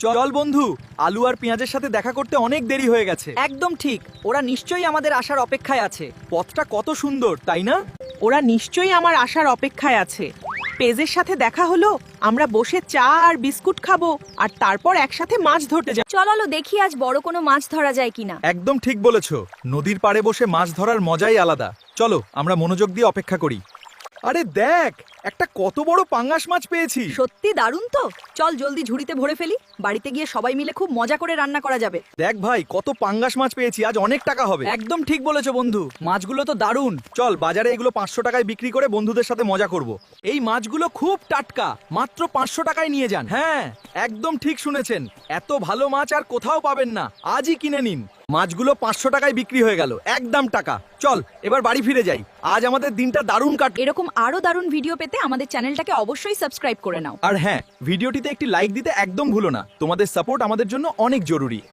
চল বন্ধু, আলু আর পেঁয়াজের সাথে দেখা করতে অনেক দেরি হয়ে গেছে। একদম ঠিক, ওরা নিশ্চয়ই আমাদের আসার অপেক্ষায় আছে। পথটা কত সুন্দর, তাই না? ওরা নিশ্চয়ই আমার আসার অপেক্ষায় আছে। পেজের সাথে দেখা হলো, আমরা বসে চা আর বিস্কুট খাবো আর তারপর একসাথে মাছ ধরতে যাব। চলো দেখি আজ বড় কোনো মাছ ধরা যায় কিনা। একদম ঠিক বলেছো, নদীর পাড়ে বসে মাছ ধরার মজাই আলাদা। চলো আমরা মনোযোগ দিয়ে অপেক্ষা করি। আরে দেখ, একটা কত বড় পাঙ্গাস মাছ পেয়েছি। সত্যি দারুণ তো। চল জলদি ঝুড়িতে ভরে ফেলি, বাড়িতে গিয়ে সবাই মিলে খুব মজা করে রান্না করা যাবে। দেখ ভাই, কত পাঙ্গাস মাছ পেয়েছি, আজ অনেক টাকা হবে। একদম ঠিক বলেছো বন্ধু, মাছগুলো তো দারুণ। চল বাজারে এগুলো 500 টাকায় বিক্রি করে বন্ধুদের সাথে মজা করব। এই মাছগুলো খুব টাটকা, মাত্র 500 টাকায় নিয়ে যান। হ্যাঁ, একদম ঠিক শুনেছেন, এত ভালো মাছ আর কোথাও পাবেন না। আজই কিনে নিন। মাছগুলো 500 টাকায় বিক্রি হয়ে গেল, একদম টাকা। চল এবার বাড়ি ফিরে যাই, আজ আমাদের দিনটা দারুণ কাট। এরকম আরো দারুণ ভিডিও পেতে আমাদের চ্যানেলটাকে অবশ্যই সাবস্ক্রাইব করে নাও। আর হ্যাঁ, ভিডিওটিতে একটি লাইক দিতে একদম ভুলো না, তোমাদের সাপোর্ট আমাদের জন্য অনেক জরুরি।